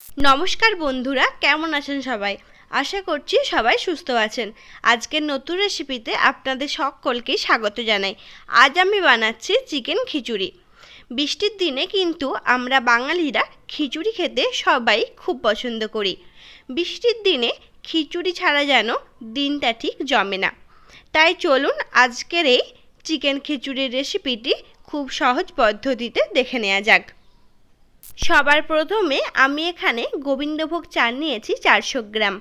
নমস্কার বন্ধুরা, কেমন আছেন সবাই? আশা করছি সবাই সুস্থ আছেন। আজকের নতুন রেসিপিতে আপনাদের সকলকে স্বাগত জানাই। আজ আমি বানাচ্ছি চিকেন খিচুড়ি। বৃষ্টির দিনে কিন্তু আমরা বাঙালিরা খিচুড়ি খেতে সবাই খুব পছন্দ করি। বৃষ্টির দিনে খিচুড়ি ছাড়া যেন দিনটা ঠিক জমে না। তাই চলুন আজকের এই চিকেন খিচুড়ির রেসিপিটি খুব সহজ পদ্ধতিতে দেখে নেওয়া যাক। সবার প্রথমে আমি এখানে গোবিন্দভোগ চাল নিয়েছি 400 গ্রাম।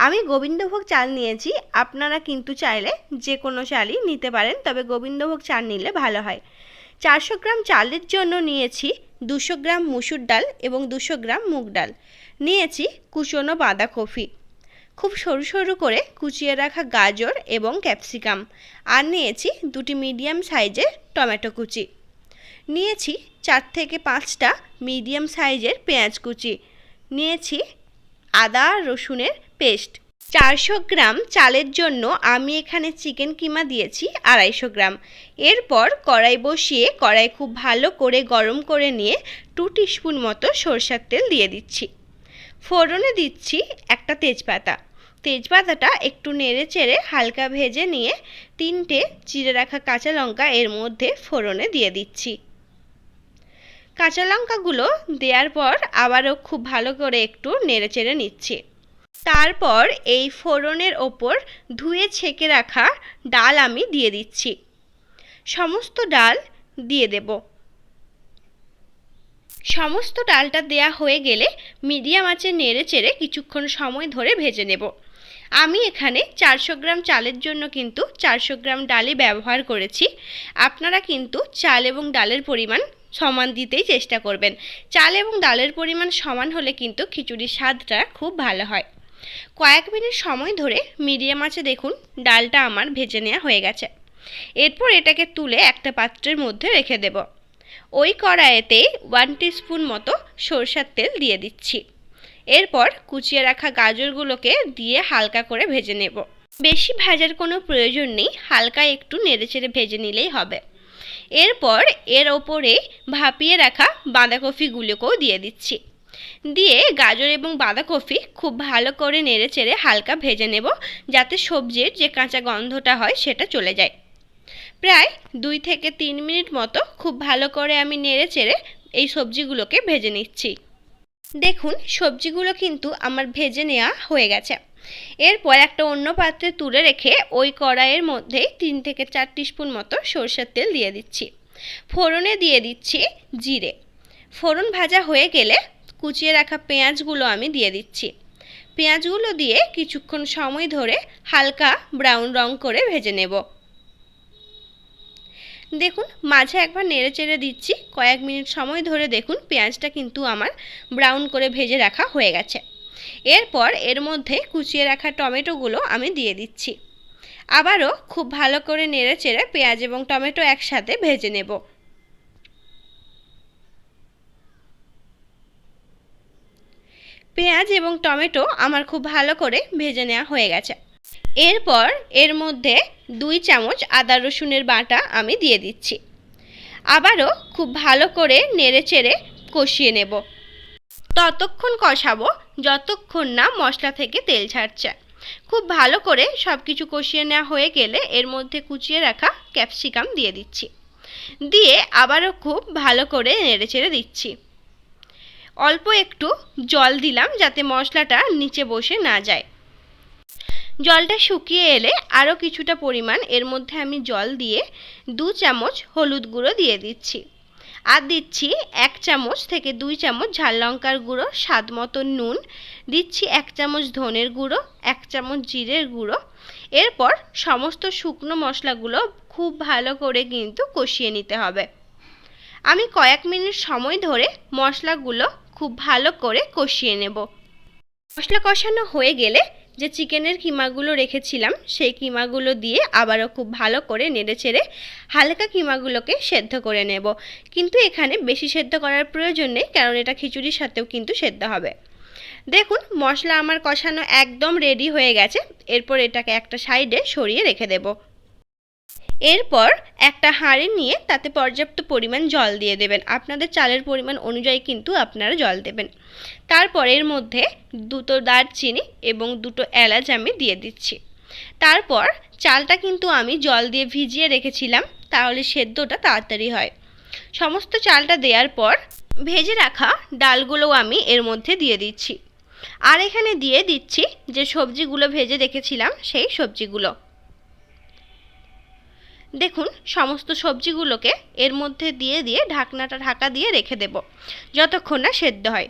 আমি গোবিন্দভোগ চাল নিয়েছি, আপনারা কিন্তু চাইলে যে কোনো চালই নিতে পারেন, তবে গোবিন্দভোগ চাল নিলে ভালো হয়। 400 গ্রাম চালের জন্য নিয়েছি 200 গ্রাম মুসুর ডাল এবং 200 গ্রাম মুগ ডাল। নিয়েছি কুচনো বাঁধাকপি, খুব সরু সরু করে কুচিয়ে রাখা গাজর এবং ক্যাপসিকাম, আর নিয়েছি দুটি মিডিয়াম সাইজের টমেটো কুচি। নিয়েছি 4 থেকে 5টা মিডিয়াম সাইজের পেঁয়াজ কুচি। নিয়েছি আদা রসুনের পেস্ট। 400 গ্রাম চালের জন্য আমি এখানে চিকেন কিমা দিয়েছি 250 গ্রাম। এরপর কড়াই বসিয়ে কড়াই খুব ভালো করে গরম করে নিয়ে 2 টিস্পুন মতো সরষের তেল দিয়ে দিচ্ছি। ফোড়নে দিচ্ছি একটা তেজপাতা। তেজপাতাটা একটু নেড়ে চেড়ে হালকা ভেজে নিয়ে 3টে চিড়ে রাখা কাঁচা লঙ্কা এর মধ্যে ফোড়নে দিয়ে দিচ্ছি। কাঁচা লঙ্কাগুলো দেওয়ার পর আবারও খুব ভালো করে একটু নেড়েচেড়ে নিচ্ছি। তারপর এই ফোড়নের ওপর ধুয়ে ছেঁকে রাখা ডাল আমি দিয়ে দিচ্ছি। সমস্ত ডাল দিয়ে দেব। সমস্ত ডালটা দেয়া হয়ে গেলে মিডিয়াম আঁচে নেড়েচেড়ে কিছুক্ষণ সময় ধরে ভেজে নেব। আমি এখানে 400 গ্রাম চালের জন্য কিন্তু 400 গ্রাম ডালই ব্যবহার করেছি। আপনারা কিন্তু চাল এবং ডালের পরিমাণ সমান দিতেই চেষ্টা করবেন। চাল এবং ডালের পরিমাণ সমান হলে কিন্তু খিচুড়ির স্বাদটা খুব ভালো হয়। কয়েক মিনিট সময় ধরে মিডিয়াম আঁচে দেখুন ডালটা আমার ভেজে নেওয়া হয়ে গেছে। এরপর এটাকে তুলে একটা পাত্রের মধ্যে রেখে দেব। ওই কড়াইতে 1 টিস্পুন মতো সরষের তেল দিয়ে দিচ্ছি। এরপর কুচিয়ে রাখা গাজরগুলোকে দিয়ে হালকা করে ভেজে নেব। বেশি ভাজার কোনো প্রয়োজন নেই, হালকা একটু নেড়েচেড়ে ভেজে নিলেই হবে। এরপর এর ওপরে ভাপিয়ে রাখা বাঁধাকপিগুলোকেও দিয়ে দিচ্ছি। দিয়ে গাজর এবং বাঁধাকপি খুব ভালো করে নেড়েচেড়ে হালকা ভেজে নেব, যাতে সবজির যে কাঁচা গন্ধটা হয় সেটা চলে যায়। প্রায় 2 থেকে 3 মিনিট মতো খুব ভালো করে আমি নেড়েচেড়ে এই সবজিগুলোকে ভেজে নিচ্ছি। দেখুন সবজিগুলো কিন্তু আমার ভেজে নেওয়া হয়ে গেছে। এরপর একটা অন্য পাত্রে তুলে রেখে ওই কড়াইয়ের মধ্যে 3 থেকে 4 টিস্পুন মতো সরষের তেল দিয়ে দিচ্ছি। ফোড়নে দিয়ে দিচ্ছি জিরে। ফোড়ন ভাজা হয়ে গেলে কুচিয়ে রাখা পেঁয়াজগুলো আমি দিয়ে দিচ্ছি। পেঁয়াজগুলো দিয়ে কিছুক্ষণ সময় ধরে হালকা ব্রাউন রং করে ভেজে নেব। দেখুন মাঝে একবার নেড়েচেড়ে দিচ্ছি। কয়েক মিনিট সময় ধরে দেখুন পেঁয়াজটা কিন্তু আমার ব্রাউন করে ভেজে রাখা হয়ে গেছে। এরপর এর মধ্যে কুচিয়ে রাখা টমেটোগুলো আমি দিয়ে দিচ্ছি। আবারও খুব ভালো করে নেড়েচেড়ে পেঁয়াজ এবং টমেটো একসাথে ভেজে নেব। পেঁয়াজ এবং টমেটো আমার খুব ভালো করে ভেজে নেওয়া হয়ে গেছে। এরপর এর মধ্যে 2 চামচ আদা রসুনের বাটা আমি দিয়ে দিচ্ছি। আবারও খুব ভালো করে নেড়েচেড়ে কষিয়ে নেব। ততক্ষণ কষাবো যতক্ষণ না মশলা থেকে তেল ছাড়ছে। খুব ভালো করে সব কিছু কষিয়ে নেওয়া হয়ে গেলে এর মধ্যে কুচিয়ে রাখা ক্যাপসিকাম দিয়ে দিচ্ছি। দিয়ে আবারও খুব ভালো করে নেড়েচেড়ে দিচ্ছি। অল্প একটু জল দিলাম যাতে মশলাটা নিচে বসে না যায়। জলটা শুকিয়ে এলে আরও কিছুটা পরিমাণ এর মধ্যে আমি জল দিয়ে 2 চামচ হলুদ গুঁড়ো দিয়ে দিচ্ছি। আর দিচ্ছি 1 চামচ থেকে 2 চামচ ঝাল লঙ্কার গুঁড়ো, স্বাদ মতো নুন দিচ্ছি, 1 চামচ ধনের গুঁড়ো, 1 চামচ জিরের গুঁড়ো। এরপর সমস্ত শুকনো মশলাগুলো খুব ভালো করে কিন্তু কষিয়ে নিতে হবে। আমি কয়েক মিনিট সময় ধরে মশলাগুলো খুব ভালো করে কষিয়ে নেব। মশলা কষানো হয়ে গেলে যে চিকেনের কিমাগুলো রেখেছিলাম সেই কিমাগুলো দিয়ে আবারও খুব ভালো করে নেড়েচেড়ে হালকা কিমাগুলোকে সেদ্ধ করে নেব। কিন্তু এখানে বেশি সেদ্ধ করার প্রয়োজন নেই, কারণ এটা খিচুড়ির সাথেও কিন্তু সেদ্ধ হবে। দেখুন মশলা আমার কষানো একদম রেডি হয়ে গেছে। এরপর এটাকে একটা সাইডে সরিয়ে রেখে দেব। এরপর একটা হাঁড়ি নিয়ে তাতে পর্যাপ্ত পরিমাণ জল দিয়ে দেবেন। আপনাদের চালের পরিমাণ অনুযায়ী কিন্তু আপনারা জল দেবেন। তারপর এর মধ্যে 2টো দারচিনি এবং 2টো এলাচ আমি দিয়ে দিচ্ছি। তারপর চালটা কিন্তু আমি জল দিয়ে ভিজিয়ে রেখেছিলাম, তাহলে সেদ্ধটা তাড়াতাড়ি হয়। সমস্ত চালটা দেওয়ার পর ভেজে রাখা ডালগুলোও আমি এর মধ্যে দিয়ে দিচ্ছি। আর এখানে দিয়ে দিচ্ছি যে সবজিগুলো ভেজে রেখেছিলাম সেই সবজিগুলো। দেখুন সমস্ত সবজিগুলোকে এর মধ্যে দিয়ে ঢাকনাটা ঢাকা দিয়ে রেখে দেব যতক্ষণ না সেদ্ধ হয়।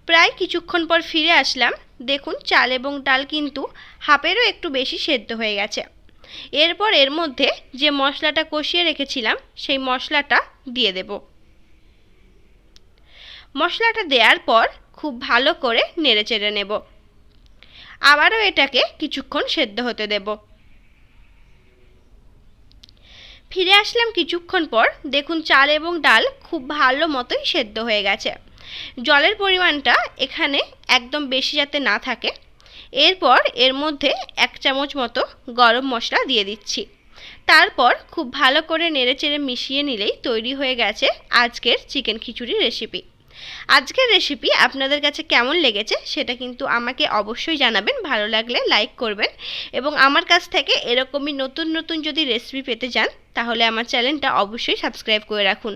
প্রায় কিছুক্ষণ পর ফিরে আসলাম। দেখুন চাল এবং ডাল কিন্তু হাফেরও একটু বেশি সেদ্ধ হয়ে গেছে। এরপর এর মধ্যে যে মশলাটা কষিয়ে রেখেছিলাম সেই মশলাটা দিয়ে দেব। মশলাটা দেওয়ার পর খুব ভালো করে নেড়েচেড়ে নেব। আবারও এটাকে কিছুক্ষণ সেদ্ধ হতে দেব। ফিরে আসলাম কিছুক্ষণ পর। দেখুন চাল এবং ডাল খুব ভালো মতোই সেদ্ধ হয়ে গেছে। জলের পরিমাণটা এখানে একদম বেশি যাতে না থাকে। এরপর এর মধ্যে 1 চামচ মতো গরম মশলা দিয়ে দিচ্ছি। তারপর খুব ভালো করে নেড়েচেড়ে মিশিয়ে নিলেই তৈরি হয়ে গেছে আজকের চিকেন খিচুড়ি রেসিপি। আজকের রেসিপি আপনাদের কাছে কেমন লেগেছে সেটা কিন্তু আমাকে অবশ্যই জানাবেন। ভালো লাগলে লাইক করবেন এবং আমার কাছ থেকে এরকমই নতুন নতুন যদি রেসিপি পেতে চান তাহলে আমার চ্যানেলটা অবশ্যই সাবস্ক্রাইব করে রাখুন।